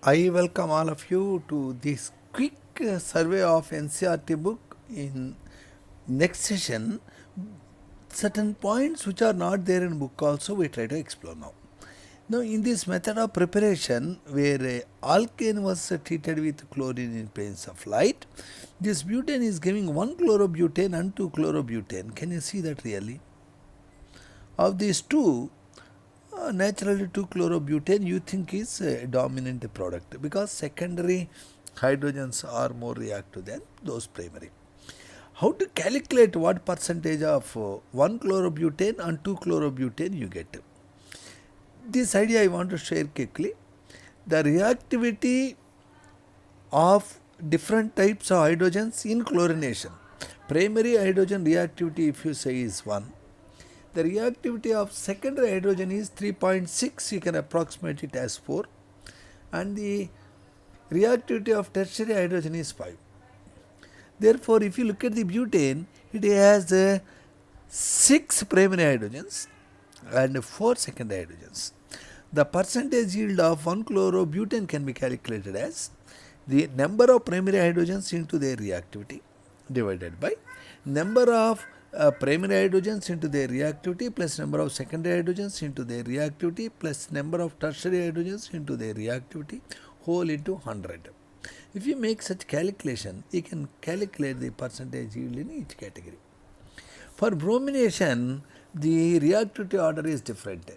I welcome all of you to this quick survey of NCRT book. In next session, certain points which are not there in book also we try to explore now. Now, in this method of preparation, where alkane was treated with chlorine in presence of light, this butane is giving 1 chlorobutane and 2 chlorobutane. Can you see that really? Of these two, naturally 2-chlorobutane you think is a dominant product because secondary hydrogens are more reactive than those primary. How to calculate what percentage of 1-chlorobutane and 2-chlorobutane you get? This idea I want to share quickly. The reactivity of different types of hydrogens in chlorination. Primary hydrogen reactivity, if you say, is 1. The reactivity of secondary hydrogen is 3.6, you can approximate it as 4, and the reactivity of tertiary hydrogen is 5. Therefore, if you look at the butane, it has 6 primary hydrogens and 4 secondary hydrogens. The percentage yield of 1-chlorobutane can be calculated as the number of primary hydrogens into their reactivity divided by number of primary hydrogens into their reactivity plus number of secondary hydrogens into their reactivity plus number of tertiary hydrogens into their reactivity whole into 100. If you make such calculation, you can calculate the percentage yield in each category. For bromination, the reactivity order is different.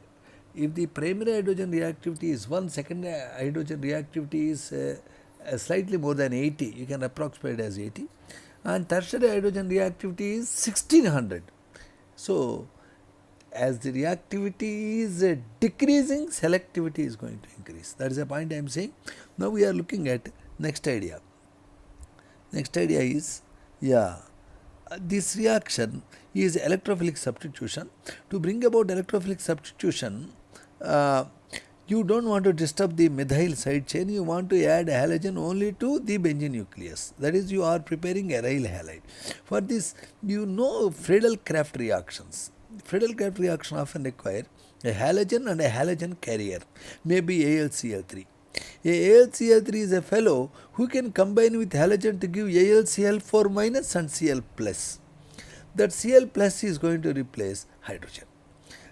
If the primary hydrogen reactivity is 1, secondary hydrogen reactivity is slightly more than 80, you can approximate as 80, and tertiary hydrogen reactivity is 1600. So, as the reactivity is decreasing, selectivity is going to increase. That is the point I am saying. Now we are looking at next idea. Next idea is, this reaction is electrophilic substitution. To bring about electrophilic substitution, you don't want to disturb the methyl side chain, you want to add halogen only to the benzene nucleus. That is, you are preparing aryl halide. For this, you know Friedel-Crafts reactions. Friedel-Crafts reaction often require a halogen and a halogen carrier, maybe AlCl3. AlCl3 is a fellow who can combine with halogen to give AlCl4 minus and Cl plus. That Cl plus is going to replace hydrogen.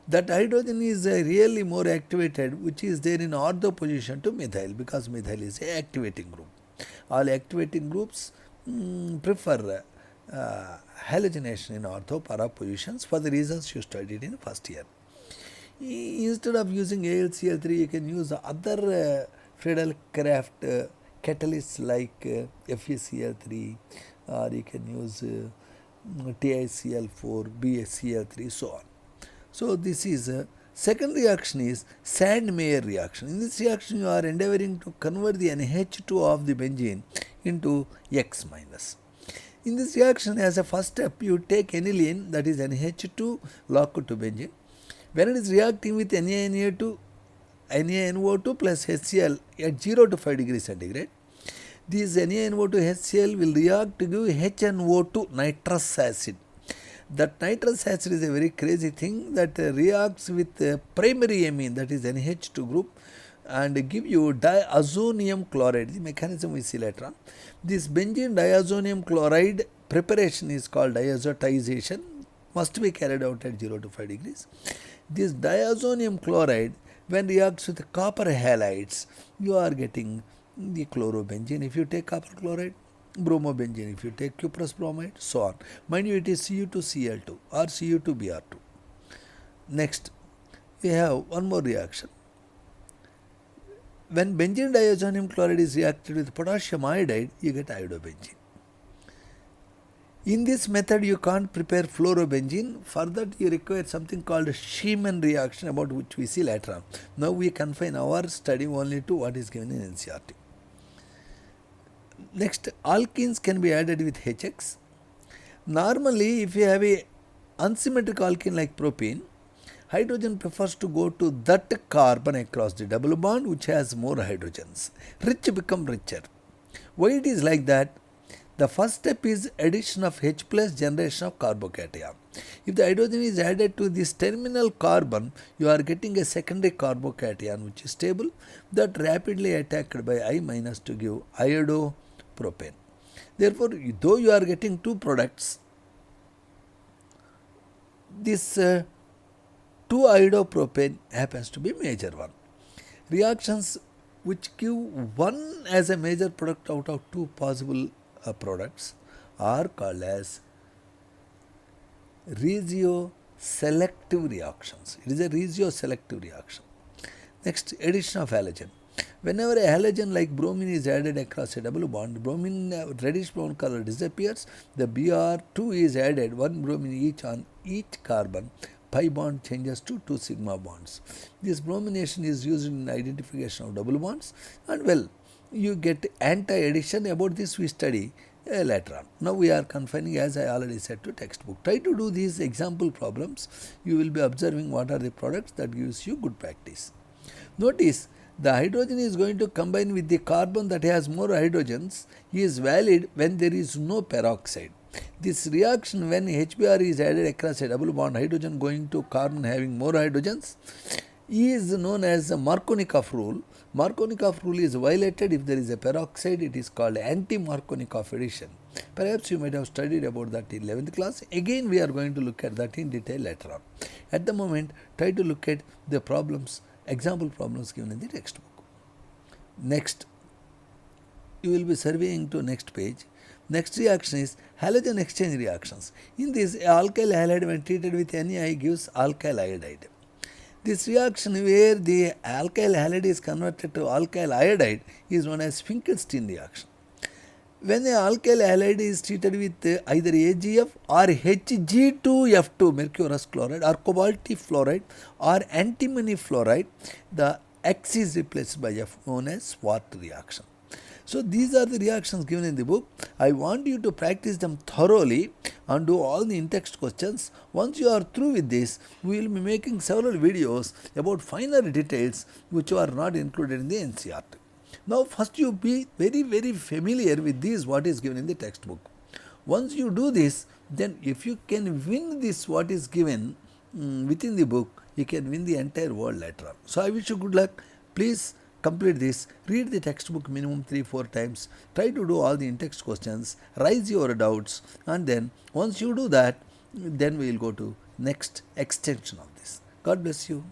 That hydrogen is really more activated, which is there in ortho position to methyl, because methyl is a activating group. All activating groups prefer halogenation in ortho para positions for the reasons you studied in first year. Instead of using AlCl3, you can use other Friedel-Crafts catalysts like FeCl3, or you can use TiCl4, BaCl3, so on. So, this is second reaction is Sand-Meyer reaction. In this reaction, you are endeavoring to convert the NH2 of the benzene into X minus. In this reaction, as a first step, you take aniline, that is NH2 locked to benzene. When it is reacting with NaNO2 plus HCl at 0 to 5 degrees centigrade, this NaNO2 HCl will react to give HNO2, nitrous acid. That nitrous acid is a very crazy thing that reacts with primary amine, that is NH2 group, and give you diazonium chloride. The mechanism we see later on. This benzene diazonium chloride preparation is called diazotization, must be carried out at 0 to 5 degrees. This diazonium chloride, when reacts with copper halides, you are getting the chlorobenzene. If you take copper chloride, bromobenzene, if you take cuprous bromide, so on. Mind you, it is Cu2Cl2 or Cu2Br2. Next, we have one more reaction. When benzene diazonium chloride is reacted with potassium iodide, you get iodobenzene. In this method, you can't prepare fluorobenzene. For that, you require something called Sheeman reaction, about which we see later on. Now, we confine our study only to what is given in NCRT. Next, alkenes can be added with HX. Normally, if you have a unsymmetric alkene like propene, hydrogen prefers to go to that carbon across the double bond which has more hydrogens. Rich become richer. Why it is like that? The first step is addition of H plus, generation of carbocation. If the hydrogen is added to this terminal carbon, you are getting a secondary carbocation which is stable that rapidly attacked by I minus to give iodo-propane. Therefore, though you are getting two products, this 2-iodopropane happens to be major one. Reactions which give one as a major product out of two possible products are called as regioselective reactions. It is a regioselective reaction. Next, addition of halogen. Whenever a halogen like bromine is added across a double bond, bromine reddish brown color disappears. The Br2 is added, one bromine each on each carbon. Pi bond changes to 2 sigma bonds. This bromination is used in identification of double bonds, and well, you get anti-addition. About this we study later on. Now we are confining, as I already said, to textbook. Try to do these example problems. You will be observing what are the products that gives you good practice. Notice the hydrogen is going to combine with the carbon that has more hydrogens is valid when there is no peroxide. This reaction when HBr is added across a double bond, hydrogen going to carbon having more hydrogens, is known as the Markovnikov rule. Markovnikov rule is violated if there is a peroxide. It is called anti-Markovnikov addition. Perhaps you might have studied about that in 11th class. Again, we are going to look at that in detail later on. At the moment, try to look at the problems, example problems given in the textbook. Next, you will be surveying to next page. Next reaction is halogen exchange reactions. In this, alkyl halide when treated with NaI gives alkyl iodide. This reaction where the alkyl halide is converted to alkyl iodide is known as Finkelstein reaction. When an alkyl halide is treated with either AgF or Hg2F2 mercurous chloride or cobalty fluoride or antimony fluoride, the X is replaced by F, known as Swart reaction. So these are the reactions given in the book. I want you to practice them thoroughly and do all the in-text questions. Once you are through with this, we will be making several videos about finer details which are not included in the NCERT. Now first you be very familiar with this what is given in the textbook. Once you do this, then if you can win this what is given within the book, you can win the entire world later on. So I wish you good luck. Please complete this, read the textbook minimum 3-4 times, try to do all the in-text questions, raise your doubts, and then once you do that, then we will go to next extension of this. God bless you.